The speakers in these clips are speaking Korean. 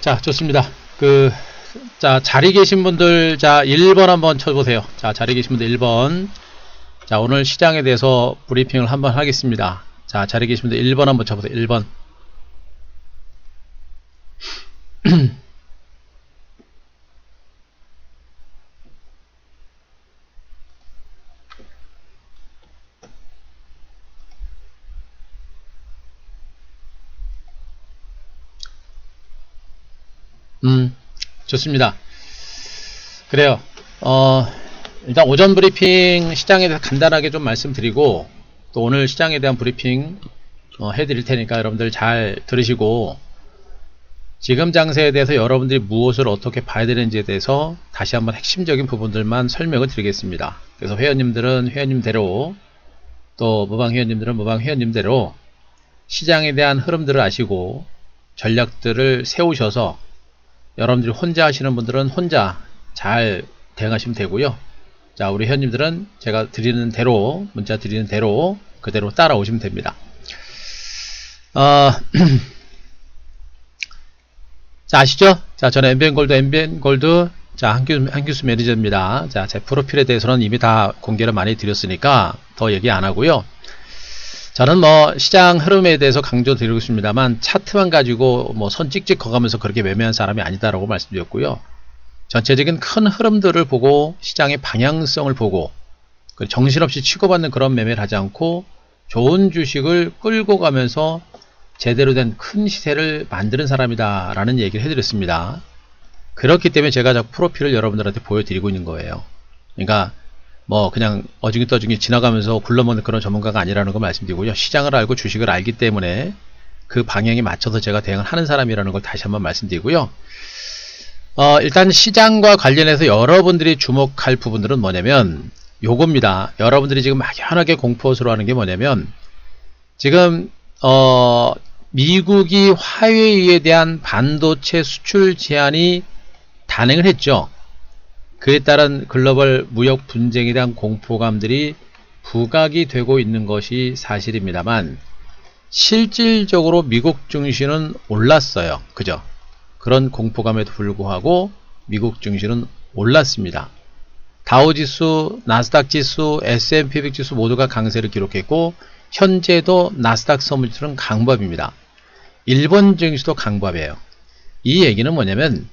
자, 좋습니다. 자, 자리 계신 분들, 자, 1번 한번 쳐보세요. 자, 자리 계신 분들 1번. 자, 오늘 시장에 대해서 브리핑을 한번 하겠습니다. 자, 자리 계신 분들 1번 한번 쳐보세요. 1번. 좋습니다. 그래요. 일단 오전 브리핑 시장에 대해서 간단하게 좀 말씀드리고, 또 오늘 시장에 대한 브리핑 해드릴 테니까 여러분들 잘 들으시고, 지금 장세에 대해서 여러분들이 무엇을 어떻게 봐야 되는지에 대해서 다시 한번 핵심적인 부분들만 설명을 드리겠습니다. 그래서 회원님들은 회원님대로, 또 무방 회원님들은 무방 회원님대로 시장에 대한 흐름들을 아시고 전략들을 세우셔서 여러분들이 혼자 하시는 분들은 혼자 잘 대응하시면 되고요. 자, 우리 회원님들은 제가 드리는 대로, 문자 드리는 대로 그대로 따라오시면 됩니다. 자, 아시죠? 자, 저는 MBN골드, 자, 한규수 매니저입니다. 자, 제 프로필에 대해서는 이미 다 공개를 많이 드렸으니까 더 얘기 안 하고요. 저는 시장 흐름에 대해서 강조드리고 있습니다만, 차트만 가지고 선 찍찍 거가면서 그렇게 매매한 사람이 아니다라고 말씀드렸고요. 전체적인 큰 흐름들을 보고, 시장의 방향성을 보고, 정신없이 치고받는 그런 매매를 하지 않고, 좋은 주식을 끌고 가면서 제대로 된 큰 시세를 만드는 사람이다 라는 얘기를 해드렸습니다. 그렇기 때문에 제가 자꾸 프로필을 여러분들한테 보여드리고 있는 거예요. 그러니까 그냥 어중이 떠중이 지나가면서 굴러먹는 그런 전문가가 아니라는 거 말씀드리고요. 시장을 알고 주식을 알기 때문에 그 방향에 맞춰서 제가 대응을 하는 사람이라는 걸 다시 한번 말씀드리고요. 일단 시장과 관련해서 여러분들이 주목할 부분들은 뭐냐면 요겁니다. 여러분들이 지금 막연하게 공포스러워하는 게 뭐냐면, 지금 미국이 화웨이에 대한 반도체 수출 제한이 단행을 했죠. 그에 따른 글로벌 무역 분쟁에 대한 공포감들이 부각이 되고 있는 것이 사실입니다만, 실질적으로 미국 증시는 올랐어요. 그죠? 그런 공포감에도 불구하고 미국 증시는 올랐습니다. 다우지수, 나스닥지수, S&P 500지수 모두가 강세를 기록했고, 현재도 나스닥 선물지수는 강보합입니다. 일본 증시도 강보합이에요. 이 얘기는 뭐냐면,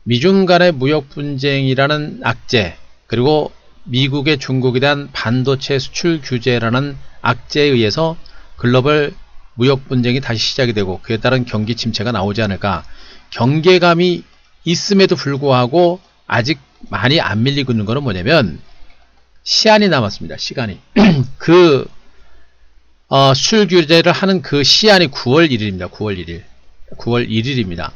미중 간의 무역 분쟁이라는 악재, 그리고 미국의 중국에 대한 반도체 수출 규제라는 악재에 의해서 글로벌 무역 분쟁이 다시 시작이 되고, 그에 따른 경기 침체가 나오지 않을까. 경계감이 있음에도 불구하고 아직 많이 안 밀리고 있는 것은 뭐냐면, 시한이 남았습니다. 시간이. 수출 규제를 하는 그 시한이 9월 1일입니다. 9월 1일입니다.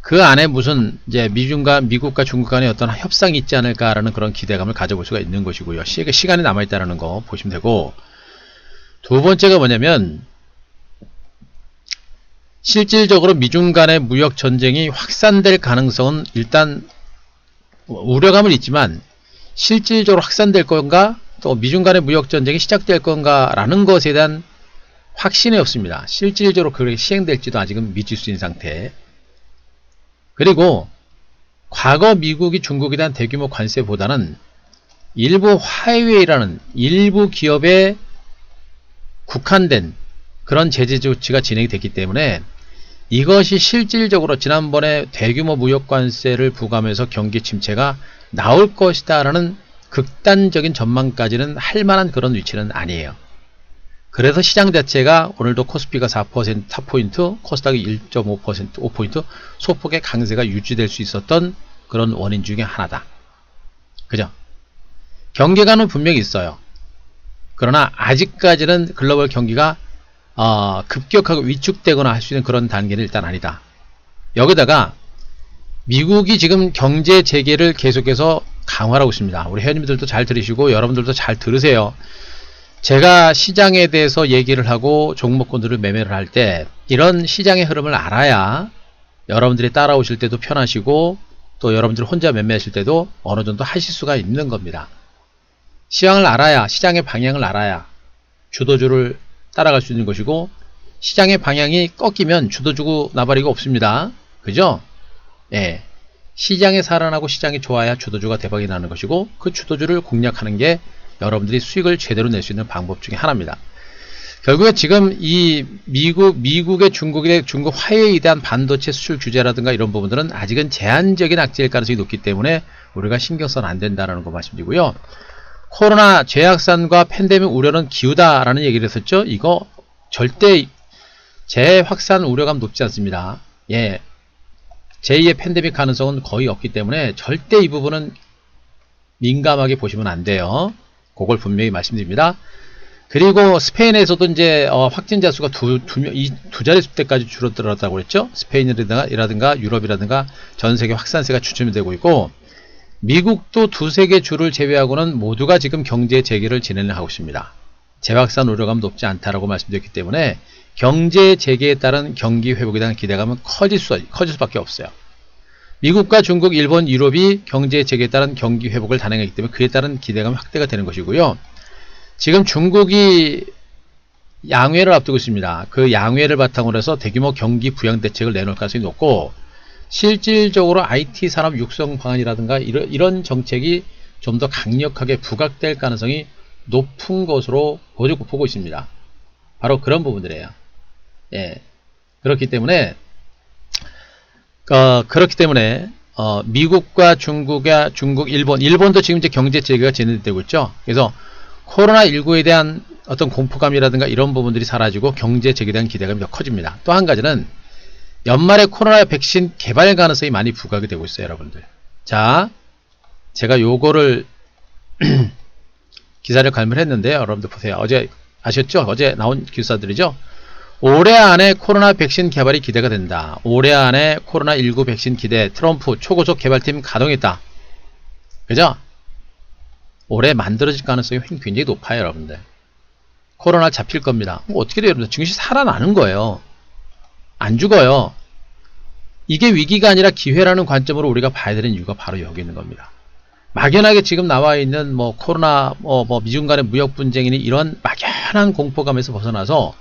그 안에 무슨 이제 미국과 중국 간의 어떤 협상이 있지 않을까라는 그런 기대감을 가져볼 수가 있는 것이고요. 시간이 남아있다는 거 보시면 되고, 두 번째가 뭐냐면, 실질적으로 미중 간의 무역 전쟁이 확산될 가능성은 일단 우려감은 있지만, 실질적으로 확산될 건가, 또 미중 간의 무역 전쟁이 시작될 건가 라는 것에 대한 확신이 없습니다. 실질적으로 그렇게 시행될지도 아직은 미칠 수 있는 상태. 그리고 과거 미국이 중국에 대한 대규모 관세보다는 일부 화웨이라는 일부 기업에 국한된 그런 제재 조치가 진행이 됐기 때문에, 이것이 실질적으로 지난번에 대규모 무역 관세를 부과하면서 경기 침체가 나올 것이다 라는 극단적인 전망까지는 할 만한 그런 위치는 아니에요. 그래서 시장 자체가 오늘도 코스피가 4% 4포인트, 코스닥이 1.5% 5포인트 소폭의 강세가 유지될 수 있었던 그런 원인 중에 하나다. 그죠? 경계감은 분명히 있어요. 그러나 아직까지는 글로벌 경기가 급격하게 위축되거나 할 수 있는 그런 단계는 일단 아니다. 여기다가 미국이 지금 경제 재개를 계속해서 강화하고 있습니다. 우리 회원님들도 잘 들으시고 여러분들도 잘 들으세요. 제가 시장에 대해서 얘기를 하고 종목군들을 매매를 할 때 이런 시장의 흐름을 알아야 여러분들이 따라오실 때도 편하시고, 또 여러분들 혼자 매매하실 때도 어느 정도 하실 수가 있는 겁니다. 시장을 알아야, 시장의 방향을 알아야 주도주를 따라갈 수 있는 것이고, 시장의 방향이 꺾이면 주도주고 나발이고 없습니다. 그죠? 예. 시장이 살아나고 시장이 좋아야 주도주가 대박이 나는 것이고, 그 주도주를 공략하는 게 여러분들이 수익을 제대로 낼 수 있는 방법 중에 하나입니다. 결국에 지금 이 미국의 중국 화해에 대한 반도체 수출 규제라든가 이런 부분들은 아직은 제한적인 악재일 가능성이 높기 때문에 우리가 신경 써는 안 된다라는 거 말씀드리고요. 코로나 재확산과 팬데믹 우려는 기우다라는 얘기를 했었죠. 이거 절대 재확산 우려감 높지 않습니다. 예. 제2의 팬데믹 가능성은 거의 없기 때문에 절대 이 부분은 민감하게 보시면 안 돼요. 그걸 분명히 말씀드립니다. 그리고 스페인에서도 이제 확진자 수가 두 자릿수대까지 줄어들었다고 그랬죠. 스페인이라든가 유럽이라든가 전 세계 확산세가 추진이 되고 있고, 미국도 두세 개 주를 제외하고는 모두가 지금 경제 재개를 진행하고 있습니다. 재확산 우려감 높지 않다라고 말씀드렸기 때문에 경제 재개에 따른 경기 회복에 대한 기대감은 커질 수밖에 없어요. 미국과 중국, 일본, 유럽이 경제 재개에 따른 경기 회복을 단행하기 때문에 그에 따른 기대감이 확대가 되는 것이고요. 지금 중국이 양회를 앞두고 있습니다. 그 양회를 바탕으로 해서 대규모 경기 부양 대책을 내놓을 가능성이 높고, 실질적으로 IT 산업 육성 방안이라든가 이런 정책이 좀 더 강력하게 부각될 가능성이 높은 것으로 보고 있습니다. 바로 그런 부분들이에요. 예. 그렇기 때문에 미국과 중국, 일본도 지금 이제 경제 재개가 진행되고 있죠. 그래서 코로나19에 대한 어떤 공포감이라든가 이런 부분들이 사라지고 경제 재개에 대한 기대감이 더 커집니다. 또 한 가지는 연말에 코로나 백신 개발 가능성이 많이 부각이 되고 있어요, 여러분들. 자, 제가 요거를 기사를 발표했는데요. 여러분들 보세요. 어제 아셨죠? 어제 나온 기사들이죠. 올해 안에 코로나 백신 개발이 기대가 된다. 올해 안에 코로나19 백신 기대, 트럼프 초고속 개발팀 가동했다. 그죠? 올해 만들어질 가능성이 굉장히 높아요, 여러분들. 코로나 잡힐 겁니다. 어떻게 돼요, 여러분들? 증시 살아나는 거예요. 안 죽어요. 이게 위기가 아니라 기회라는 관점으로 우리가 봐야 되는 이유가 바로 여기 있는 겁니다. 막연하게 지금 나와 있는 코로나, 미중 간의 무역 분쟁이니 이런 막연한 공포감에서 벗어나서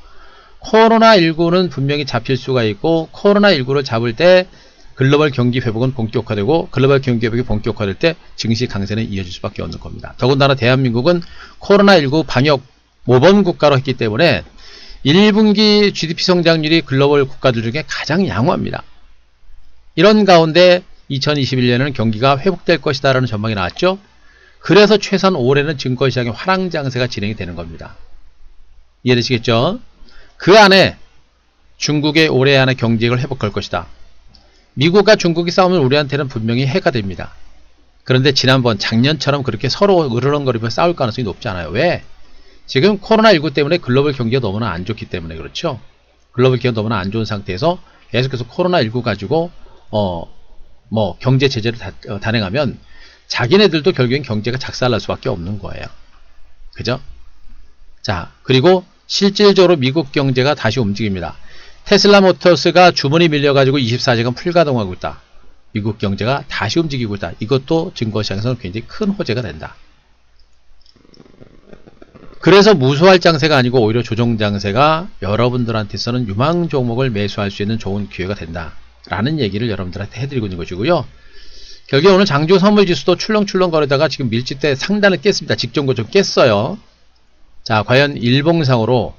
코로나19는 분명히 잡힐 수가 있고, 코로나19를 잡을 때 글로벌 경기 회복은 본격화되고, 글로벌 경기 회복이 본격화될 때 증시 강세는 이어질 수밖에 없는 겁니다. 더군다나 대한민국은 코로나19 방역 모범 국가로 했기 때문에 1분기 GDP 성장률이 글로벌 국가들 중에 가장 양호합니다. 이런 가운데 2021년에는 경기가 회복될 것이다 라는 전망이 나왔죠. 그래서 최소한 올해는 증권시장의 화랑장세가 진행이 되는 겁니다. 이해되시겠죠? 그 안에 중국의 올해 안에 경제를 회복할 것이다. 미국과 중국이 싸우면 우리한테는 분명히 해가 됩니다. 그런데 작년처럼 그렇게 서로 으르렁거리며 싸울 가능성이 높지 않아요. 왜? 지금 코로나19 때문에 글로벌 경기가 너무나 안 좋기 때문에 그렇죠. 글로벌 경기가 너무나 안 좋은 상태에서 계속해서 코로나19 가지고 경제 제재를 단행하면 자기네들도 결국엔 경제가 작살날 수밖에 없는 거예요. 그죠? 자, 그리고 실질적으로 미국 경제가 다시 움직입니다. 테슬라 모터스가 주문이 밀려가지고 24시간 풀가동하고 있다. 미국 경제가 다시 움직이고 있다. 이것도 증권시장에서는 굉장히 큰 호재가 된다. 그래서 무수할 장세가 아니고 오히려 조정 장세가 여러분들한테서는 유망 종목을 매수할 수 있는 좋은 기회가 된다. 라는 얘기를 여러분들한테 해드리고 있는 것이고요. 결국에 오늘 장중 선물지수도 출렁출렁 거리다가 지금 밀집대 상단을 깼습니다. 직전 고점 깼어요. 자, 과연 일봉상으로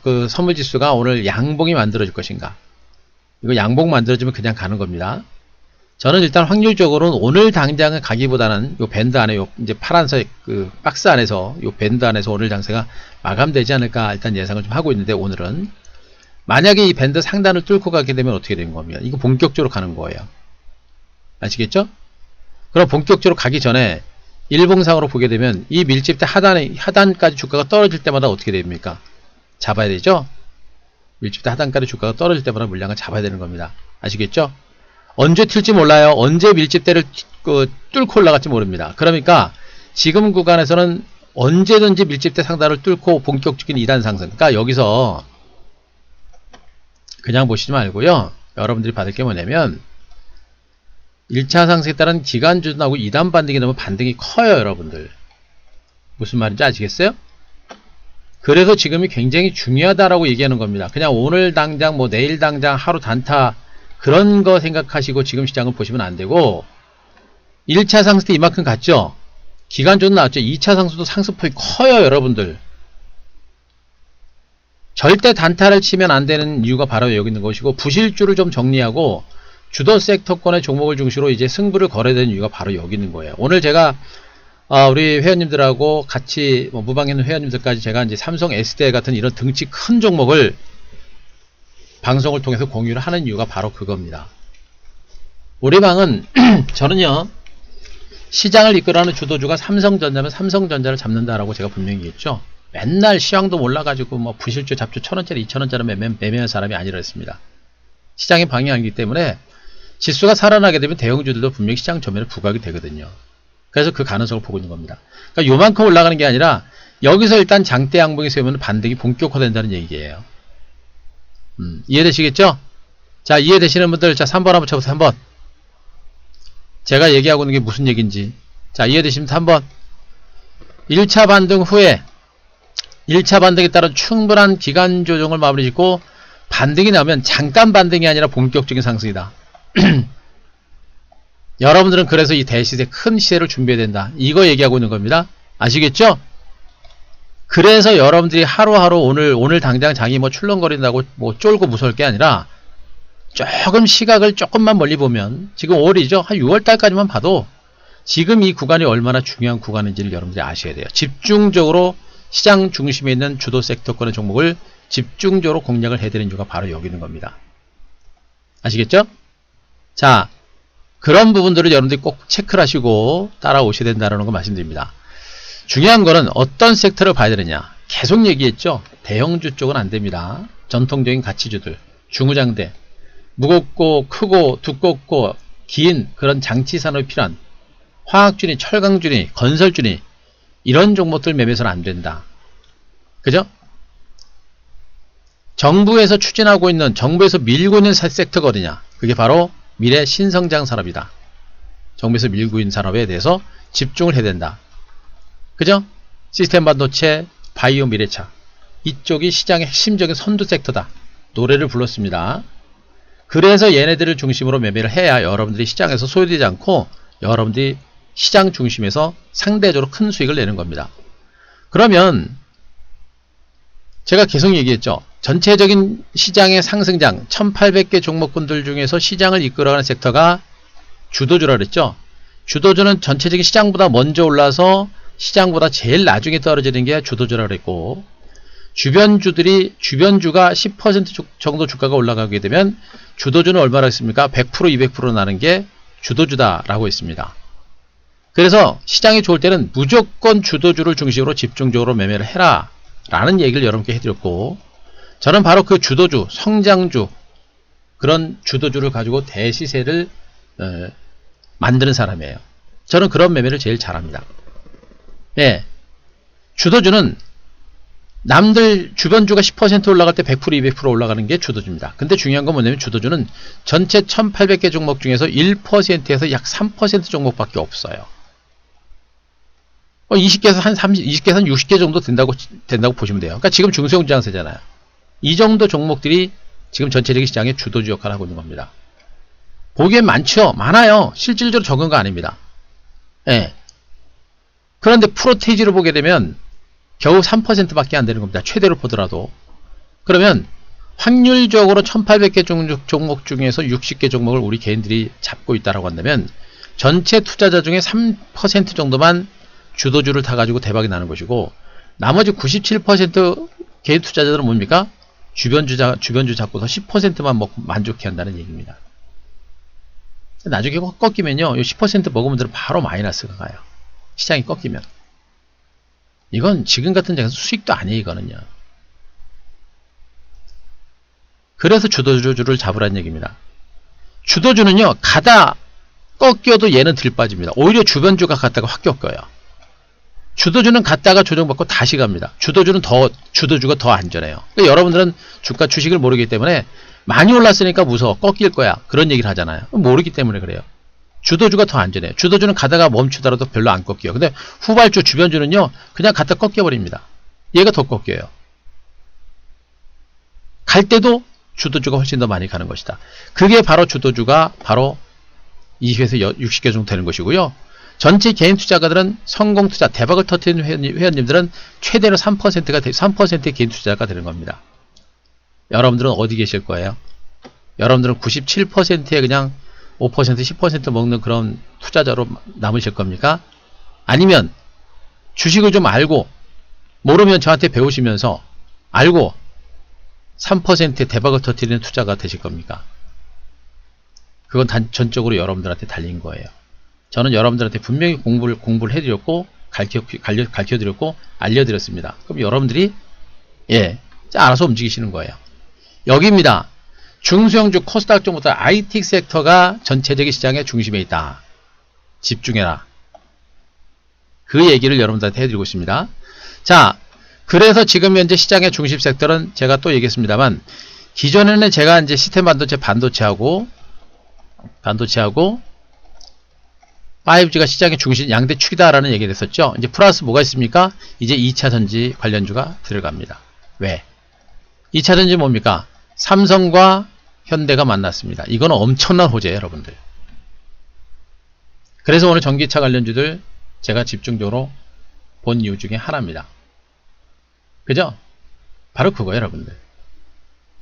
그 선물지수가 오늘 양봉이 만들어질 것인가? 이거 양봉 만들어지면 그냥 가는 겁니다. 저는 일단 확률적으로는 오늘 당장은 가기보다는 요 밴드 안에 이제 파란색 그 박스 안에서 요 밴드 안에서 오늘 장세가 마감되지 않을까 일단 예상을 좀 하고 있는데, 오늘은 만약에 이 밴드 상단을 뚫고 가게 되면 어떻게 되는 겁니까? 이거 본격적으로 가는 거예요. 아시겠죠? 그럼 본격적으로 가기 전에 일봉상으로 보게 되면 이 밀집대 하단까지 주가가 떨어질 때마다 어떻게 됩니까? 잡아야 되죠? 밀집대 하단까지 주가가 떨어질 때마다 물량을 잡아야 되는 겁니다. 아시겠죠? 언제 튈지 몰라요. 언제 밀집대를 뚫고 올라갈지 모릅니다. 그러니까 지금 구간에서는 언제든지 밀집대 상단을 뚫고 본격적인 2단 상승. 그러니까 여기서 그냥 보시지 말고요. 여러분들이 받을 게 뭐냐면 1차 상승에 따른 기간주도 나오고 2단 반등이 나오면 반등이 커요, 여러분들. 무슨 말인지 아시겠어요? 그래서 지금이 굉장히 중요하다라고 얘기하는 겁니다. 그냥 오늘 당장 내일 당장 하루 단타 그런 거 생각하시고 지금 시장을 보시면 안 되고 1차 상승 때 이만큼 갔죠. 기간주는 나왔죠. 2차 상승도 상승폭이 커요, 여러분들. 절대 단타를 치면 안 되는 이유가 바로 여기 있는 것이고, 부실주를 좀 정리하고 주도 섹터권의 종목을 중심으로 이제 승부를 걸어야 되는 이유가 바로 여기 있는 거예요. 오늘 제가 우리 회원님들하고 같이 무방에 있는 회원님들까지 제가 이제 삼성 SDI 같은 이런 등치 큰 종목을 방송을 통해서 공유를 하는 이유가 바로 그겁니다. 우리 방은 저는요, 시장을 이끌어가는 주도주가 삼성전자면 삼성전자를 잡는다라고 제가 분명히 얘기했죠. 맨날 시황도 몰라가지고 뭐 부실주 잡주 1,000원짜리 2,000원짜리 매매한 사람이 아니라 했습니다. 시장의 방향이기 때문에 지수가 살아나게 되면 대형주들도 분명히 시장 전면에 부각이 되거든요. 그래서 그 가능성을 보고 있는 겁니다. 그러니까 요만큼 올라가는 게 아니라 여기서 일단 장대 양봉이 세우면 반등이 본격화된다는 얘기예요. 이해되시겠죠? 자, 이해되시는 분들, 자, 3번 한번 쳐보세요. 3번. 제가 얘기하고 있는 게 무슨 얘기인지. 자, 이해되시면 3번. 1차 반등 후에 1차 반등에 따른 충분한 기간 조정을 마무리 짓고 반등이 나오면 잠깐 반등이 아니라 본격적인 상승이다. 여러분들은 그래서 이 대시세, 큰 시세를 준비해야 된다. 이거 얘기하고 있는 겁니다. 아시겠죠? 그래서 여러분들이 하루하루 오늘 당장 장이 뭐 출렁거린다고 뭐 쫄고 무서울 게 아니라 조금 시각을 조금만 멀리 보면, 지금 5월이죠. 한 6월달까지만 봐도 지금 이 구간이 얼마나 중요한 구간인지를 여러분들이 아셔야 돼요. 집중적으로 시장 중심에 있는 주도 섹터권의 종목을 집중적으로 공략을 해드리는 이유가 바로 여기 있는 겁니다. 아시겠죠? 자, 그런 부분들을 여러분들이 꼭 체크를 하시고 따라오셔야 된다는 거 말씀드립니다. 중요한 거는 어떤 섹터를 봐야 되느냐. 계속 얘기했죠. 대형주 쪽은 안 됩니다. 전통적인 가치주들, 중후장대, 무겁고 크고 두껍고 긴 그런 장치 산업이 필요한 화학주니, 철강주니, 건설주니, 이런 종목들 매매서는 안 된다. 그죠? 정부에서 추진하고 있는, 정부에서 밀고 있는 섹터가 어디냐? 그게 바로 미래 신성장 산업이다. 정부에서 밀고 있는 산업에 대해서 집중을 해야 된다. 그죠? 시스템 반도체, 바이오 미래차, 이쪽이 시장의 핵심적인 선두 섹터다. 노래를 불렀습니다. 그래서 얘네들을 중심으로 매매를 해야 여러분들이 시장에서 소외되지 않고 여러분들이 시장 중심에서 상대적으로 큰 수익을 내는 겁니다. 그러면 제가 계속 얘기했죠. 전체적인 시장의 상승장 1800개 종목군들 중에서 시장을 이끌어가는 섹터가 주도주라 그랬죠. 주도주는 전체적인 시장보다 먼저 올라서 시장보다 제일 나중에 떨어지는 게 주도주라 그랬고, 주변주가 10% 정도 주가가 올라가게 되면 주도주는 얼마나 있습니까? 100% 200% 나는 게 주도주다라고 했습니다. 그래서 시장이 좋을 때는 무조건 주도주를 중심으로 집중적으로 매매를 해라 라는 얘기를 여러분께 해드렸고, 저는 바로 그 주도주, 성장주, 그런 주도주를 가지고 대시세를 만드는 사람이에요. 저는 그런 매매를 제일 잘합니다. 네, 주도주는 남들 주변주가 10% 올라갈 때 100% 200% 올라가는 게 주도주입니다. 근데 중요한 건 뭐냐면 주도주는 전체 1800개 종목 중에서 1%에서 약 3% 종목밖에 없어요. 20개에서 한 20개에서 한 60개 정도 된다고 보시면 돼요. 그러니까 지금 중소형주장세잖아요. 이 정도 종목들이 지금 전체적인 시장의 주도주 역할을 하고 있는 겁니다. 보기엔 많아요. 실질적으로 적은 거 아닙니다. 예. 그런데 프로테이지를 보게 되면 겨우 3% 밖에 안 되는 겁니다. 최대로 보더라도. 그러면 확률적으로 1800개 종목 중에서 60개 종목을 우리 개인들이 잡고 있다라고 한다면 전체 투자자 중에 3% 정도만 주도주를 타가지고 대박이 나는 것이고, 나머지 97% 개인 투자자들은 뭡니까? 주변주 잡고서 10%만 먹고 만족해 한다는 얘기입니다. 나중에 꺾이면요, 10% 먹으면 바로 마이너스가 가요. 시장이 꺾이면. 이건 지금 같은 장에서 수익도 아니에요, 이거는요. 그래서 주도주를 잡으라는 얘기입니다. 주도주는요, 가다 꺾여도 얘는 들 빠집니다. 오히려 주변주가 갔다가 확 꺾여요. 주도주는 갔다가 조정받고 다시 갑니다. 주도주가 더 안전해요. 그러니까 여러분들은 주식을 모르기 때문에 많이 올랐으니까 무서워, 꺾일 거야, 그런 얘기를 하잖아요. 모르기 때문에 그래요. 주도주가 더 안전해요. 주도주는 가다가 멈추더라도 별로 안 꺾여요. 근데 후발주, 주변주는요, 그냥 갔다 꺾여버립니다. 얘가 더 꺾여요. 갈 때도 주도주가 훨씬 더 많이 가는 것이다. 그게 바로 주도주가 바로 20에서 60개 정도 되는 것이고요. 전체 개인 투자가들은 성공 투자, 대박을 터뜨린 회원님들은 최대로 3%의 개인 투자가 되는 겁니다. 여러분들은 어디 계실 거예요? 여러분들은 97%의 그냥 5%, 10% 먹는 그런 투자자로 남으실 겁니까? 아니면 주식을 좀 알고, 모르면 저한테 배우시면서 알고 3%의 대박을 터뜨리는 투자가 되실 겁니까? 그건 전적으로 여러분들한테 달린 거예요. 저는 여러분들한테 분명히 공부를 해드렸고, 가르쳐드렸고, 알려드렸습니다. 그럼 여러분들이, 알아서 움직이시는 거예요. 여기입니다. 중소형주 코스닥 종목들 IT 섹터가 전체적인 시장의 중심에 있다. 집중해라. 그 얘기를 여러분들한테 해드리고 있습니다. 자, 그래서 지금 현재 시장의 중심 섹터는 제가 또 얘기했습니다만, 기존에는 제가 이제 시스템 반도체하고 5G가 시장의 중심 양대 축이다라는 얘기를 했었죠. 이제 플러스 뭐가 있습니까? 이제 2차 전지 관련주가 들어갑니다. 왜? 2차 전지 뭡니까? 삼성과 현대가 만났습니다. 이거는 엄청난 호재예요, 여러분들. 그래서 오늘 전기차 관련주들 제가 집중적으로 본 이유 중에 하나입니다. 그죠? 바로 그거예요, 여러분들.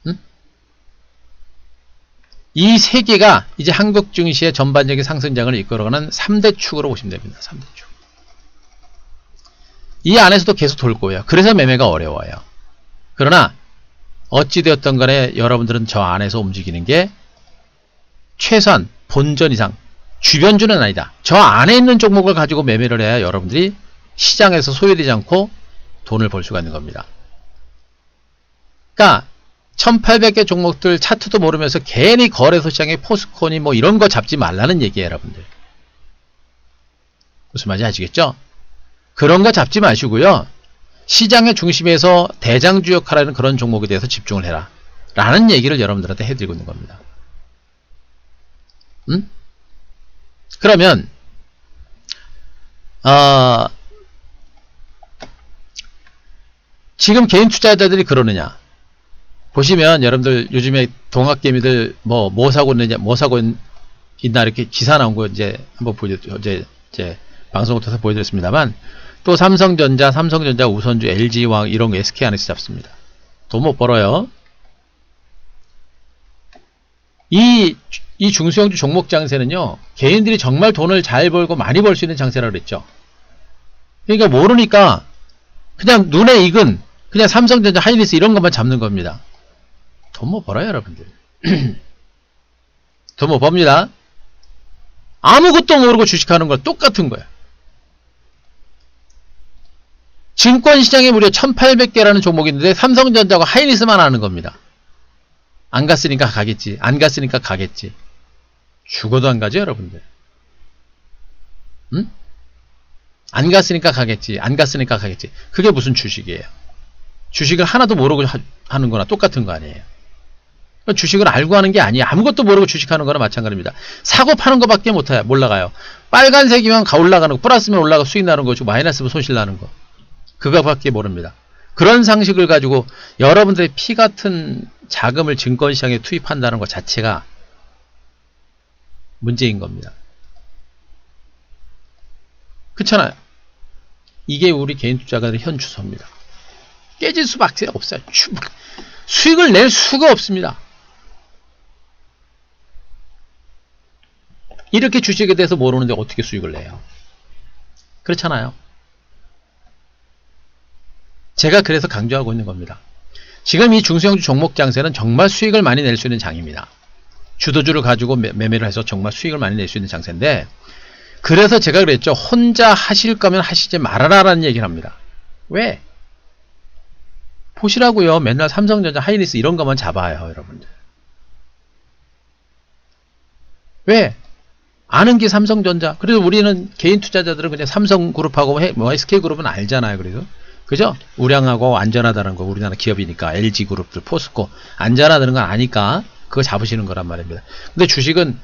응? 이 세 개가 이제 한국 증시의 전반적인 상승장을 이끌어가는 3대 축으로 보시면 됩니다. 3대 축. 이 안에서도 계속 돌 거예요. 그래서 매매가 어려워요. 그러나 어찌되었던 간에 여러분들은 저 안에서 움직이는 게 최소한 본전 이상, 주변주는 아니다. 저 안에 있는 종목을 가지고 매매를 해야 여러분들이 시장에서 소외되지 않고 돈을 벌 수가 있는 겁니다. 그러니까 1800개 종목들 차트도 모르면서 괜히 거래소 시장에 포스코니 뭐 이런 거 잡지 말라는 얘기예요, 여러분들. 무슨 말인지 아시겠죠? 그런 거 잡지 마시고요. 시장의 중심에서 대장주 역할하는 그런 종목에 대해서 집중을 해라. 라는 얘기를 여러분들한테 해드리고 있는 겁니다. 그러면 지금 개인 투자자들이 그러느냐? 보시면 여러분들 요즘에 동학개미들 뭐 사고 있나 이렇게 기사 나온 거 이제 한번 이제 방송을 통해서 보여드렸습니다만, 또 삼성전자, 우선주, LG화학 이런 거 SK 안에서 잡습니다. 돈 못 벌어요. 이 중소형주 종목 장세는요, 개인들이 정말 돈을 잘 벌고 많이 벌 수 있는 장세라고 그랬죠. 그러니까 모르니까 그냥 눈에 익은 그냥 삼성전자, 하이닉스 이런 것만 잡는 겁니다. 돈 못 벌어요, 여러분들. 돈 못 법니다. 아무것도 모르고 주식하는 건 똑같은 거예요. 증권시장에 무려 1800개라는 종목이 있는데 삼성전자하고 하이닉스만 하는 겁니다. 안 갔으니까 가겠지. 안 갔으니까 가겠지. 죽어도 안 가죠, 여러분들. 응? 안 갔으니까 가겠지. 안 갔으니까 가겠지. 그게 무슨 주식이에요? 주식을 하나도 모르고 하는 거나 똑같은 거 아니에요? 주식을 알고 하는 게 아니에요. 아무것도 모르고 주식하는 거나 마찬가지입니다. 사고 파는 거밖에 몰라가요. 빨간색이면 올라가는 거, 플러스면 올라가 수익 나는 거고, 마이너스면 손실 나는 거. 그거밖에 모릅니다. 그런 상식을 가지고 여러분들의 피 같은 자금을 증권시장에 투입한다는 것 자체가 문제인 겁니다. 그렇잖아요. 이게 우리 개인 투자가들의 현 주소입니다. 깨질 수밖에 없어요. 수익을 낼 수가 없습니다. 이렇게 주식에 대해서 모르는데 어떻게 수익을 내요? 그렇잖아요. 제가 그래서 강조하고 있는 겁니다. 지금 이 중소형주 종목 장세는 정말 수익을 많이 낼 수 있는 장입니다. 주도주를 가지고 매매를 해서 정말 수익을 많이 낼 수 있는 장세인데, 그래서 제가 그랬죠. 혼자 하실 거면 하시지 말아라라는 얘기를 합니다. 왜? 보시라고요. 맨날 삼성전자, 하이닉스 이런 것만 잡아요, 여러분들. 왜? 아는 게 삼성전자. 그래서 우리는 개인 투자자들은 그냥 삼성그룹하고 SK그룹은 알잖아요. 그래서 그죠? 우량하고 안전하다는 거, 우리나라 기업이니까 LG그룹들, 포스코 안전하다는 건 아니까 그거 잡으시는 거란 말입니다. 근데 주식은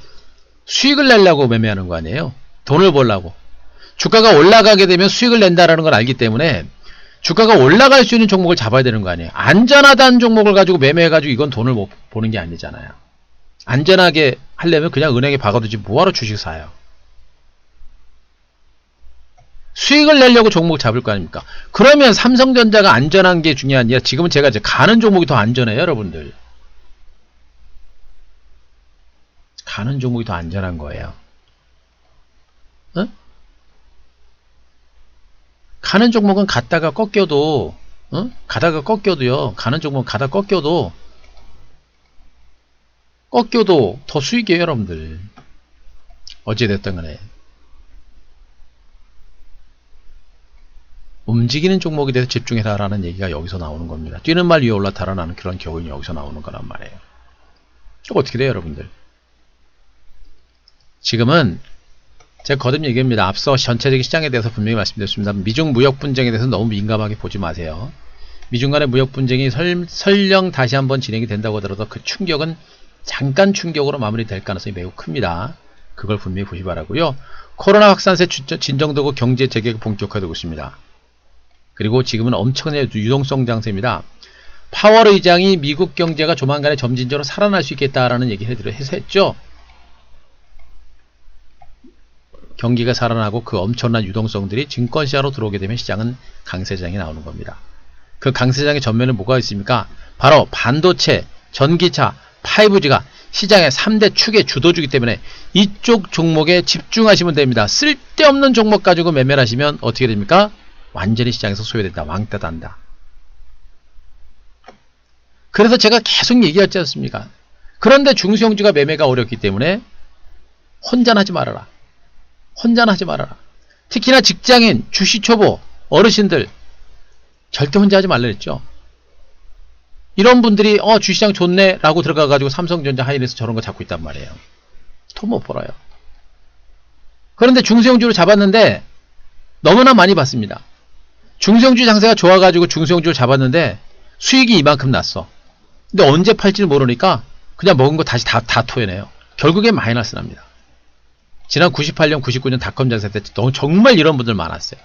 수익을 내려고 매매하는 거 아니에요? 돈을 벌려고. 주가가 올라가게 되면 수익을 낸다라는 걸 알기 때문에 주가가 올라갈 수 있는 종목을 잡아야 되는 거 아니에요. 안전하다는 종목을 가지고 매매해가지고 이건 돈을 못 보는 게 아니잖아요. 안전하게 하려면 그냥 은행에 박아두지 뭐하러 주식 사요. 수익을 내려고 종목을 잡을 거 아닙니까? 그러면 삼성전자가 안전한 게 중요한 게 아니라 지금은 제가 이제 가는 종목이 더 안전해요, 여러분들. 가는 종목이 더 안전한 거예요. 어? 가는 종목은 갔다가 꺾여도, 가다가 꺾여도요, 가는 종목은 가다 꺾여도 더 수익이에요, 여러분들. 어찌됐든 간에. 움직이는 종목에 대해서 집중해라라는 얘기가 여기서 나오는 겁니다. 뛰는 말 위에 올라타라는 그런 교훈이 여기서 나오는 거란 말이에요. 어떻게 돼요, 여러분들? 지금은 제가 거듭 얘기합니다. 앞서 전체적인 시장에 대해서 분명히 말씀드렸습니다. 미중 무역 분쟁에 대해서 너무 민감하게 보지 마세요. 미중 간의 무역 분쟁이 설령 다시 한번 진행이 된다고 하더라도 그 충격은 잠깐 충격으로 마무리될 가능성이 매우 큽니다. 그걸 분명히 보시 바라고요. 코로나 확산세 진정되고 경제 재개가 본격화되고 있습니다. 그리고 지금은 엄청난 유동성 장세입니다. 파월 의장이 미국 경제가 조만간에 점진적으로 살아날 수 있겠다라는 얘기를 했죠. 경기가 살아나고 그 엄청난 유동성들이 증권시장으로 들어오게 되면 시장은 강세장이 나오는 겁니다. 그 강세장의 전면에 뭐가 있습니까? 바로 반도체, 전기차, 5G가 시장의 3대 축의 주도주기 때문에 이쪽 종목에 집중하시면 됩니다. 쓸데없는 종목 가지고 매매를 하시면 어떻게 됩니까? 완전히 시장에서 소외된다. 왕따 단다. 그래서 제가 계속 얘기하지 않습니까? 그런데 중소형주가 매매가 어렵기 때문에 혼잔하지 말아라. 혼잔하지 말아라. 특히나 직장인, 주식초보, 어르신들 절대 혼자 하지 말라 그랬죠. 이런 분들이 주시장 좋네 라고 들어가가지고 삼성전자 하이닉스 저런 거 잡고 있단 말이에요. 돈 못 벌어요. 그런데 중소형주를 잡았는데 너무나 많이 봤습니다. 중소형주 장세가 좋아가지고 중소형주를 잡았는데 수익이 이만큼 났어. 근데 언제 팔지를 모르니까 그냥 먹은 거 다시 다 토해내요. 결국엔 마이너스 납니다. 지난 98년, 99년 닷컴 장세 때 정말 이런 분들 많았어요.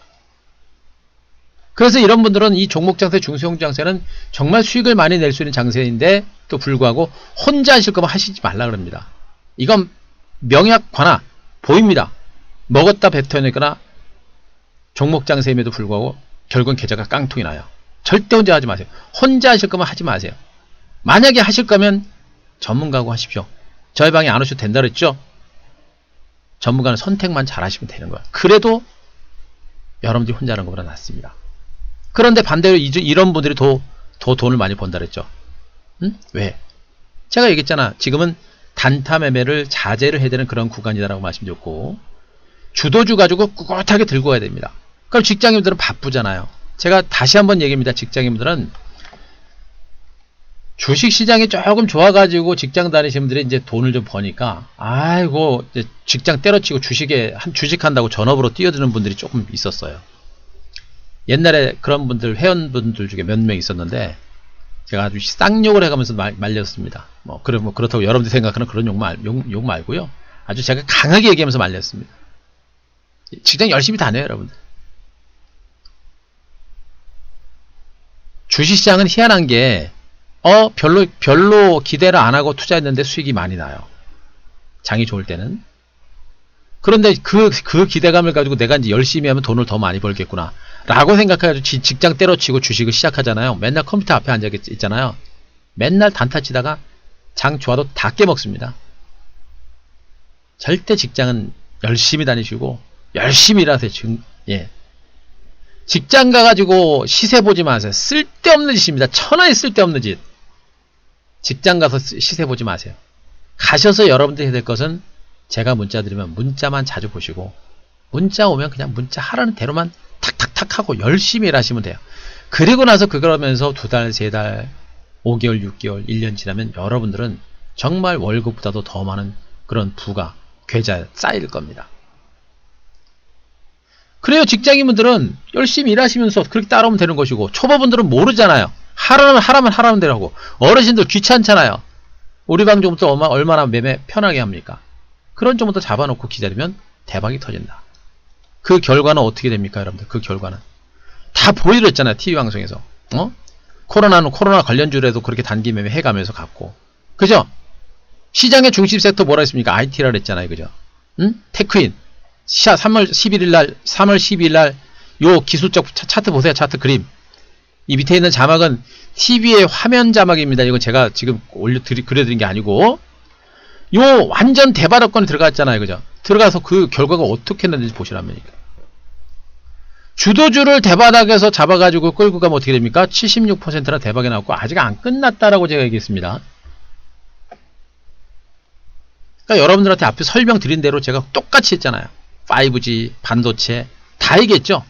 그래서 이런 분들은 이 종목 장세, 중소형주 장세는 정말 수익을 많이 낼 수 있는 장세인데 또 불구하고 혼자 하실 거면 하시지 말라 그럽니다. 이건 명약 관화 보입니다. 먹었다 뱉어내거나 종목 장세임에도 불구하고 결국은 계좌가 깡통이 나요. 절대 혼자 하지 마세요. 혼자 하실 거면 하지 마세요. 만약에 하실 거면 전문가하고 하십시오. 저희 방에 안 오셔도 된다 그랬죠? 전문가는 선택만 잘 하시면 되는 거예요. 그래도 여러분들이 혼자 하는 것보다 낫습니다. 그런데 반대로 이런 분들이 더 돈을 많이 번다 그랬죠. 응? 왜? 제가 얘기했잖아. 지금은 단타 매매를 자제를 해야 되는 그런 구간이다라고 말씀드렸고 주도주 가지고 꿋꿋하게 들고 가야 됩니다. 그럼 직장인들은 바쁘잖아요. 제가 다시 한번 얘기합니다. 직장인들은 주식시장이 조금 좋아가지고 직장 다니시는 분들이 이제 돈을 좀 버니까 아이고 이제 직장 때려치고 주식한다고 전업으로 뛰어드는 분들이 조금 있었어요. 옛날에 그런 분들 회원분들 중에 몇 명 있었는데 제가 아주 쌍욕을 해가면서 말렸습니다. 그렇다고 여러분들이 생각하는 그런 욕 말고요. 아주 제가 강하게 얘기하면서 말렸습니다. 직장 열심히 다녀요, 여러분들. 주식시장은 희한한 게 별로 기대를 안 하고 투자했는데 수익이 많이 나요. 장이 좋을 때는. 그런데 그 기대감을 가지고 내가 이제 열심히 하면 돈을 더 많이 벌겠구나 라고 생각해가지고 직장 때려치고 주식을 시작하잖아요. 맨날 컴퓨터 앞에 앉아 있잖아요. 맨날 단타 치다가 장 좋아도 다 깨먹습니다. 절대 직장은 열심히 다니시고 열심히 일하세요. 예. 직장 가가지고 시세 보지 마세요. 쓸데없는 짓입니다. 천하의 쓸데없는 짓. 직장 가서 시세 보지 마세요. 가셔서 여러분들이 해야 될 것은 제가 문자 드리면 문자만 자주 보시고 문자 오면 그냥 문자 하라는 대로만 탁탁탁 하고 열심히 일하시면 돼요. 그리고 나서 그러면서 2달, 3달, 5개월, 6개월, 1년 지나면 여러분들은 정말 월급보다도 더 많은 그런 부가, 계좌에 쌓일 겁니다. 그래요. 직장인분들은 열심히 일하시면서 그렇게 따라오면 되는 것이고 초보분들은 모르잖아요. 하라면 대로 하고 어르신들 귀찮잖아요. 우리 방 종부터 얼마나 매매 편하게 합니까? 그런 종부터 잡아놓고 기다리면 대박이 터진다. 그 결과는 어떻게 됩니까, 여러분들? 그 결과는 다 보여드렸잖아요. TV 방송에서. 코로나는 코로나 관련주라도 그렇게 단기 매매 해가면서 갔고. 그죠? 시장의 중심 섹터 뭐라 했습니까? IT라 그랬잖아요. 그죠? 테크인. 3월 12일 날 요 기술적 차트 보세요. 차트 그림. 이 밑에 있는 자막은 TV의 화면 자막입니다. 이건 제가 지금 그려드린 게 아니고, 요 완전 대바닥권에 들어갔잖아요. 그죠? 들어가서 그 결과가 어떻게 났는지 보시라면. 주도주를 대바닥에서 잡아가지고 끌고 가면 어떻게 됩니까? 76%나 대박이 나왔고, 아직 안 끝났다라고 제가 얘기했습니다. 그러니까 여러분들한테 앞에 설명드린 대로 제가 똑같이 했잖아요. 5G, 반도체, 다 얘기했죠?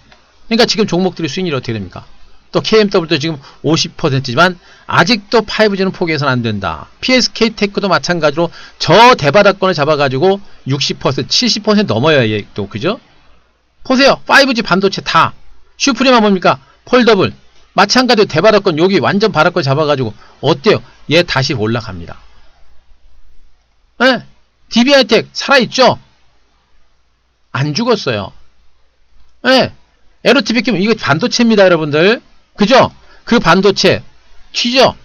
그러니까 지금 종목들의 수익률이 어떻게 됩니까? 또 KMW도 지금 50%지만 아직도 5G는 포기해서는 안 된다. PSK테크도 마찬가지로 저 대바닥권을 잡아가지고 60%, 70% 넘어야 얘 또 그죠? 보세요. 5G 반도체 다. 슈프림은 뭡니까? 폴더블. 마찬가지로 대바닥권 여기 완전 바닥권 잡아가지고 어때요? 얘 다시 올라갑니다. 네? DB하이텍 살아있죠? 안 죽었어요. 네? 에로티비킴 이거 반도체입니다, 여러분들. 그죠? 그 반도체 튀죠?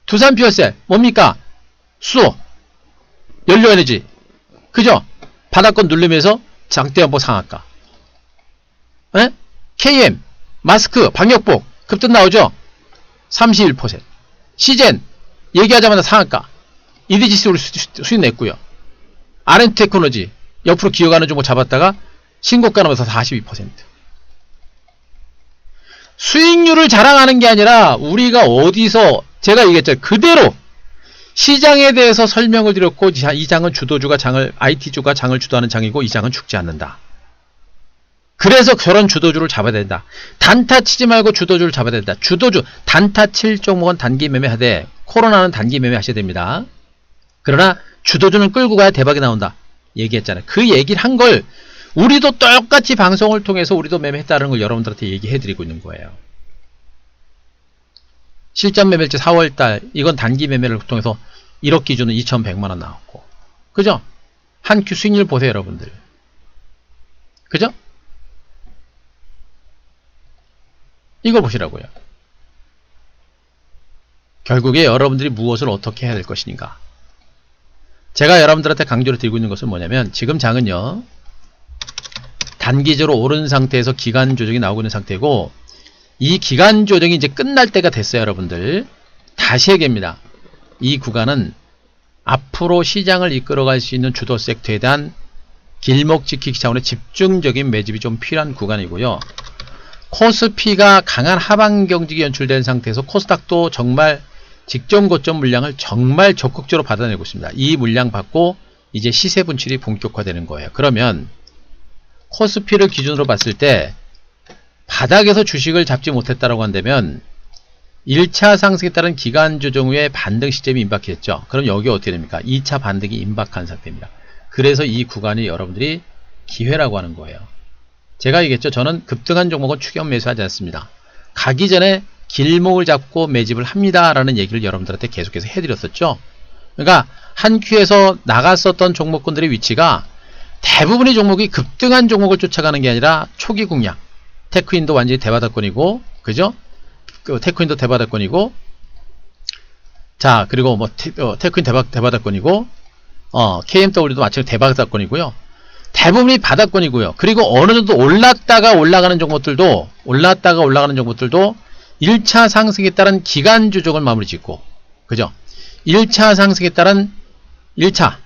두산퓨어셀 뭡니까? 수소, 연료에너지. 그죠? 바닥권 누르면서 장대 연봉 상한가. 에? KM 마스크 방역복 급등 나오죠? 31%. 시젠 얘기하자마자 상한가. 이디지스로 수익 냈고요. RN테크놀로지 옆으로 기어가는 종목 잡았다가 신고가 넘어서 42%. 수익률을 자랑하는 게 아니라 우리가 어디서 제가 얘기했죠. 그대로 시장에 대해서 설명을 드렸고, 이 장은 주도주가 장을, IT주가 장을 주도하는 장이고 이 장은 죽지 않는다. 그래서 저런 주도주를 잡아야 된다. 단타 치지 말고 주도주를 잡아야 된다. 주도주 단타 칠 종목은 단기 매매하되 코로나는 단기 매매하셔야 됩니다. 그러나 주도주는 끌고 가야 대박이 나온다. 얘기했잖아요. 그 얘기를 한 걸 우리도 똑같이 방송을 통해서 우리도 매매했다는 걸 여러분들한테 얘기해드리고 있는 거예요. 실전 매매일지 4월달 이건 단기 매매를 통해서 1억 기준은 2,100만원 나왔고, 그죠? 한 큐 수익률 보세요, 여러분들. 그죠? 이걸 보시라고요. 결국에 여러분들이 무엇을 어떻게 해야 될 것인가. 제가 여러분들한테 강조를 드리고 있는 것은 뭐냐면, 지금 장은요 단기적으로 오른 상태에서 기간 조정이 나오고 있는 상태고, 이 기간 조정이 이제 끝날 때가 됐어요. 여러분들 다시 얘기합니다. 이 구간은 앞으로 시장을 이끌어갈 수 있는 주도 섹터에 대한 길목 지키기 차원의 집중적인 매집이 좀 필요한 구간이고요. 코스피가 강한 하방 경직이 연출된 상태에서 코스닥도 정말 직전 고점 물량을 정말 적극적으로 받아내고 있습니다. 이 물량 받고 이제 시세 분출이 본격화되는 거예요. 그러면 코스피를 기준으로 봤을 때 바닥에서 주식을 잡지 못했다라고 한다면 1차 상승에 따른 기간 조정 후에 반등 시점이 임박했죠. 그럼 여기 어떻게 됩니까? 2차 반등이 임박한 상태입니다. 그래서 이 구간이 여러분들이 기회라고 하는 거예요. 제가 얘기했죠. 저는 급등한 종목은 추격 매수하지 않습니다. 가기 전에 길목을 잡고 매집을 합니다 라는 얘기를 여러분들한테 계속해서 해드렸었죠. 그러니까 한 큐에서 나갔었던 종목군들의 위치가 대부분의 종목이 급등한 종목을 쫓아가는 게 아니라 초기 공략. 테크인도 완전히 대바닥권이고, 그죠? 테크인도 대바닥권이고, 자, 그리고 뭐, 테크인 대바닥권이고, KMW도 마찬가지로 대바닥권이고요. 대부분이 바닥권이고요. 그리고 어느 정도 올랐다가 올라가는 종목들도 1차 상승에 따른 기간 조정을 마무리 짓고, 그죠? 1차 상승에 따른 1차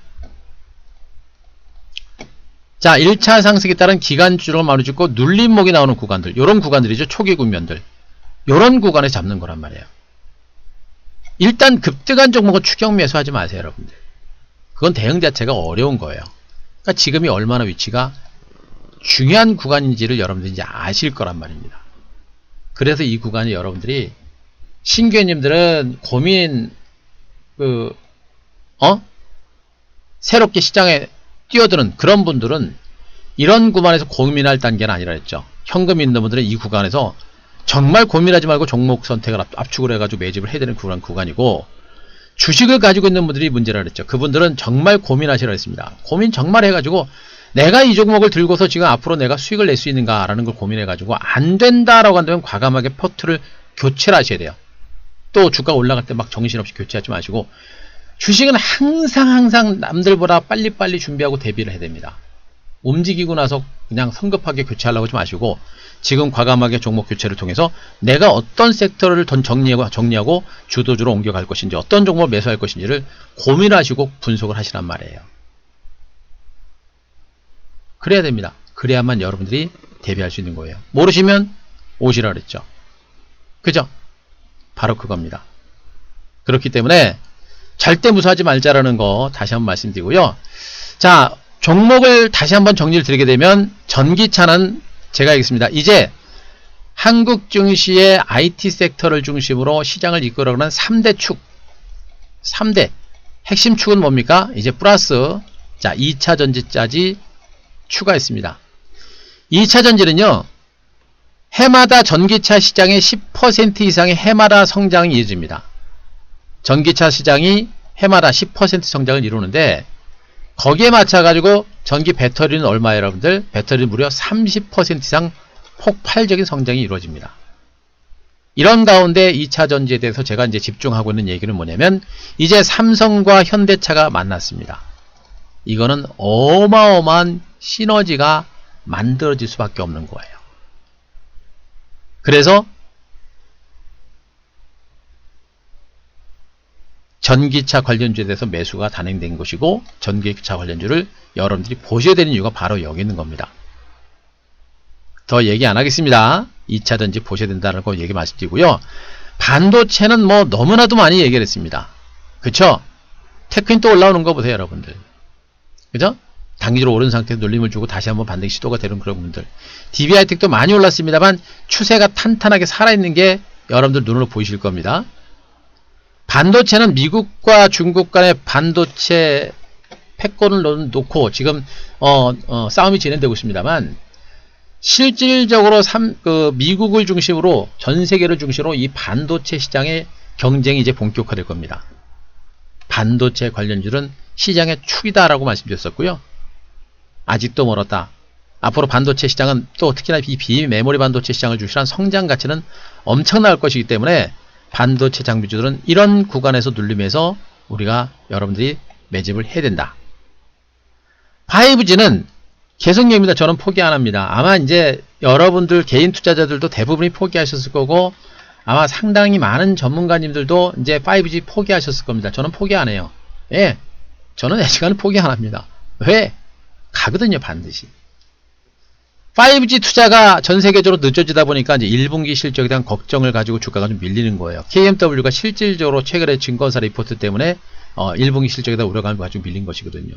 상승에 따른 기간 조정을 마무리 짓고 눌림목이 나오는 구간들, 요런 구간들이죠. 초기 국면들. 요런 구간에 잡는 거란 말이에요. 일단 급등한 종목은 추격 매수하지 마세요, 여러분들. 그건 대응 자체가 어려운 거예요. 그러니까 지금이 얼마나 위치가 중요한 구간인지를 여러분들이 이제 아실 거란 말입니다. 그래서 이 구간이 여러분들이 신규님들은 고민 새롭게 시장에 뛰어드는 그런 분들은 이런 구간에서 고민할 단계는 아니라 했죠. 현금 있는 분들은 이 구간에서 정말 고민하지 말고 종목 선택을 압축을 해가지고 매집을 해야 되는 그런 구간이고, 주식을 가지고 있는 분들이 문제라 그랬죠. 그분들은 정말 고민하시라 했습니다. 고민 정말 해가지고 내가 이 종목을 들고서 지금 앞으로 내가 수익을 낼 수 있는가라는 걸 고민해가지고 안 된다라고 한다면 과감하게 포트를 교체를 하셔야 돼요. 또 주가 올라갈 때 막 정신없이 교체하지 마시고 주식은 항상 남들보다 빨리빨리 준비하고 대비를 해야 됩니다. 움직이고 나서 그냥 성급하게 교체하려고 하지 마시고 지금 과감하게 종목 교체를 통해서 내가 어떤 섹터를 더 정리하고 주도주로 옮겨갈 것인지 어떤 종목을 매수할 것인지를 고민하시고 분석을 하시란 말이에요. 그래야 됩니다. 그래야만 여러분들이 대비할 수 있는 거예요. 모르시면 오시라 그랬죠. 그죠? 바로 그겁니다. 그렇기 때문에 절대 무서워하지 말자라는 거 다시 한번 말씀드리고요. 자, 종목을 다시 한번 정리를 드리게 되면 전기차는 제가 얘기했습니다. 이제 한국 증시의 IT 섹터를 중심으로 시장을 이끌어가는 3대 축, 3대 핵심 축은 뭡니까? 이제 플러스 자 2차 전지까지 추가했습니다. 2차 전지는요. 해마다 전기차 시장의 10% 이상의 해마다 성장이 이어집니다. 전기차 시장이 해마다 10% 성장을 이루는데 거기에 맞춰가지고 전기 배터리는 얼마예요, 여러분들? 배터리는 무려 30% 이상 폭발적인 성장이 이루어집니다. 이런 가운데 2차 전지에 대해서 제가 이제 집중하고 있는 얘기는 뭐냐면 이제 삼성과 현대차가 만났습니다. 이거는 어마어마한 시너지가 만들어질 수밖에 없는 거예요. 그래서 전기차 관련주에 대해서 매수가 단행된 것이고 전기차 관련주를 여러분들이 보셔야 되는 이유가 바로 여기 있는 겁니다. 더 얘기 안 하겠습니다. 2차 전지 보셔야 된다는 거 얘기 말씀드리고요. 반도체는 뭐 너무나도 많이 얘기를 했습니다. 그쵸? 테크인 또 올라오는 거 보세요, 여러분들. 그죠? 단기적으로 오른 상태에서 눌림을 주고 다시 한번 반등 시도가 되는 그런 분들. DBI텍도 많이 올랐습니다만 추세가 탄탄하게 살아있는 게 여러분들 눈으로 보이실 겁니다. 반도체는 미국과 중국 간의 반도체 패권을 놓고 지금 싸움이 진행되고 있습니다만 실질적으로 미국을 중심으로 전 세계를 중심으로 이 반도체 시장의 경쟁이 이제 본격화될 겁니다. 반도체 관련주는 시장의 축이다라고 말씀드렸었고요. 아직도 멀었다. 앞으로 반도체 시장은 또 특히나 이 비메모리 반도체 시장을 중심한 성장 가치는 엄청날 것이기 때문에 반도체 장비주들은 이런 구간에서 눌림에서 우리가 여러분들이 매집을 해야 된다. 5G는 계속 얘기합니다. 저는 포기 안 합니다. 아마 이제 여러분들 개인 투자자들도 대부분이 포기하셨을 거고 아마 상당히 많은 전문가님들도 이제 5G 포기하셨을 겁니다. 저는 포기 안 해요. 예, 저는 이 시간은 포기 안 합니다. 왜? 가거든요, 반드시. 5G 투자가 전 세계적으로 늦어지다 보니까 이제 1분기 실적에 대한 걱정을 가지고 주가가 좀 밀리는 거예요. KMW가 실질적으로 최근에 증권사 리포트 때문에 1분기 실적에 대한 우려감을 가지고 밀린 것이거든요.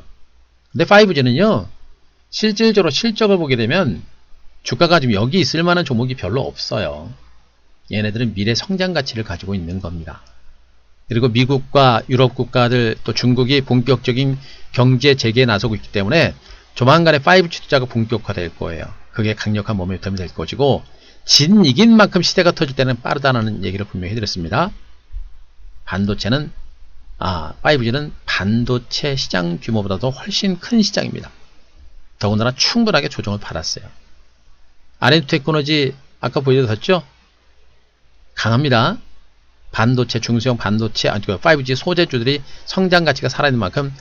근데 5G는요, 실질적으로 실적을 보게 되면 주가가 지금 여기 있을 만한 종목이 별로 없어요. 얘네들은 미래 성장 가치를 가지고 있는 겁니다. 그리고 미국과 유럽 국가들 또 중국이 본격적인 경제 재개에 나서고 있기 때문에 조만간에 5G 투자가 본격화될 거예요. 그게 강력한 모멘텀이 될 것이고 진 이긴 만큼 시대가 터질 때는 빠르다는 얘기를 분명히 해드렸습니다. 반도체는 5G는 반도체 시장 규모보다도 훨씬 큰 시장입니다. 더군다나 충분하게 조정을 받았어요. R&D 테크놀로지 아까 보여드렸죠? 강합니다. 반도체, 중소형 반도체, 5G 소재주들이 성장 가치가 살아있는 만큼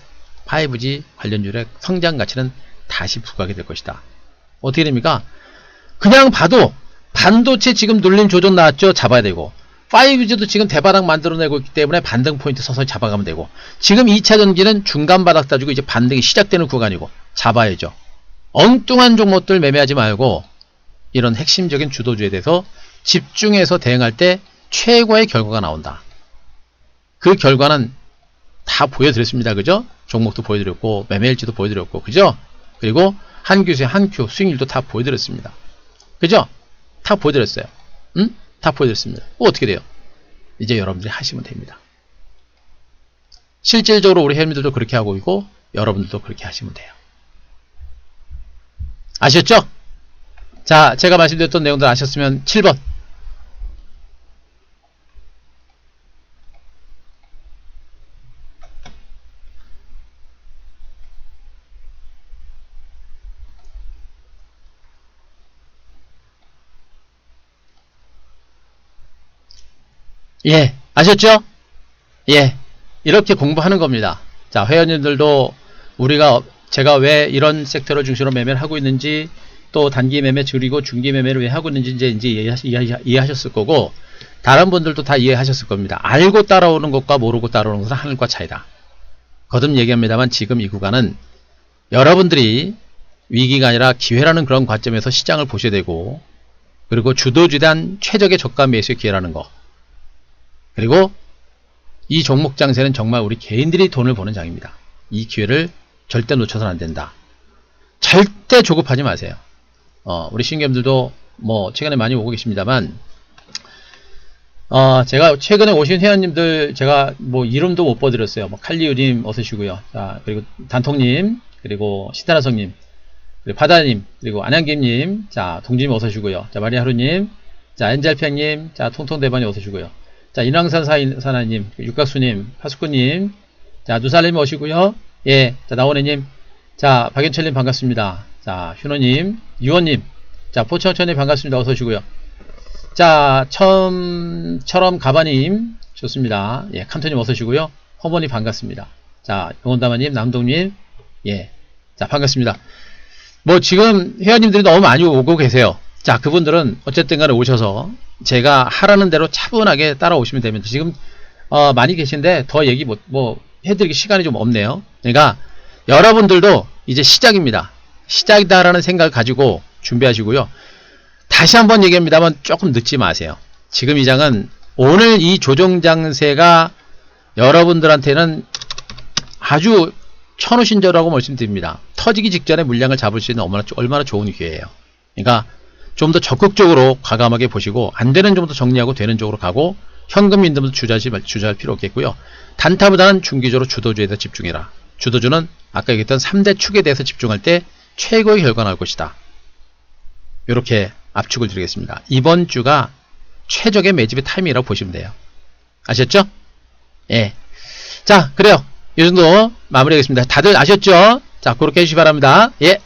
5G 관련주의 성장 가치는 다시 부각이 될 것이다. 어떻게 됩니까? 그냥 봐도 반도체 지금 눌림 조정 나왔죠? 잡아야 되고 5G도 지금 대바닥 만들어내고 있기 때문에 반등 포인트 서서히 잡아가면 되고 지금 2차 전기는 중간 바닥 따주고 이제 반등이 시작되는 구간이고 잡아야죠. 엉뚱한 종목들 매매하지 말고 이런 핵심적인 주도주에 대해서 집중해서 대응할 때 최고의 결과가 나온다. 그 결과는 다 보여드렸습니다. 그죠? 종목도 보여드렸고 매매일지도 보여드렸고 그죠? 그리고 한 규수의 한 큐 수익률도 다 보여드렸습니다. 그죠? 다 보여드렸어요. 응? 다 보여드렸습니다. 어떻게 돼요? 이제 여러분들이 하시면 됩니다. 실질적으로 우리 헬미들도 그렇게 하고 있고 여러분들도 그렇게 하시면 돼요. 아셨죠? 자, 제가 말씀드렸던 내용들 아셨으면 7번 예, 아셨죠? 예, 이렇게 공부하는 겁니다. 자, 회원님들도 제가 왜 이런 섹터를 중심으로 매매를 하고 있는지, 또 단기 매매 줄이고 중기 매매를 왜 하고 있는지 이제 이해하셨을 거고, 다른 분들도 다 이해하셨을 겁니다. 알고 따라오는 것과 모르고 따라오는 것은 하늘과 차이다. 거듭 얘기합니다만 지금 이 구간은 여러분들이 위기가 아니라 기회라는 그런 관점에서 시장을 보셔야 되고, 그리고 주도주에 대한 최적의 저가 매수의 기회라는 거, 그리고 이 종목 장세는 정말 우리 개인들이 돈을 버는 장입니다. 이 기회를 절대 놓쳐서는 안 된다. 절대 조급하지 마세요. 우리 신규님들도 뭐 최근에 많이 오고 계십니다만, 제가 최근에 오신 회원님들 제가 뭐 이름도 못 보여드렸어요. 뭐 칼리우님 어서 오시고요. 자, 그리고 단통님, 그리고 시타나성님, 그리고 바다님, 그리고 안양김님, 자, 동진님 어서 오시고요. 자, 마리하루님, 자, 엔젤팽님, 자, 통통대반이 어서 오시고요. 자, 인왕산 사나님, 육각수님, 파수꾼님, 자, 누살님 오시고요. 예, 자, 나원혜님, 자, 박연철님 반갑습니다. 자, 휴노님, 유원님, 자, 포천천님 반갑습니다. 어서 오시고요. 자, 처럼 가바님, 좋습니다. 예, 칸토님 어서 오시고요. 허버님 반갑습니다. 자, 영원다마님, 남동님, 예, 자, 반갑습니다. 뭐, 지금 회원님들이 너무 많이 오고 계세요. 자, 그분들은 어쨌든 간에 오셔서 제가 하라는 대로 차분하게 따라오시면 됩니다. 지금, 많이 계신데 더 얘기 해드리기 시간이 좀 없네요. 그러니까, 여러분들도 이제 시작입니다. 시작이다라는 생각을 가지고 준비하시고요. 다시 한번 얘기합니다만 조금 늦지 마세요. 지금 이 장은 오늘 이 조정장세가 여러분들한테는 아주 천우신조라고 말씀드립니다. 터지기 직전에 물량을 잡을 수 있는 얼마나 좋은 기회예요. 그러니까 좀 더 적극적으로 과감하게 보시고, 안 되는 좀 더 정리하고 되는 쪽으로 가고, 현금 인도도 주저할 필요 없겠고요. 단타보다는 중기적으로 주도주에 대해서 집중해라. 주도주는 아까 얘기했던 3대 축에 대해서 집중할 때 최고의 결과가 나올 것이다. 이렇게 압축을 드리겠습니다. 이번 주가 최적의 매집의 타이밍이라고 보시면 돼요. 아셨죠? 예. 자, 그래요. 이 정도 마무리하겠습니다. 다들 아셨죠? 자, 그렇게 해주시기 바랍니다. 예.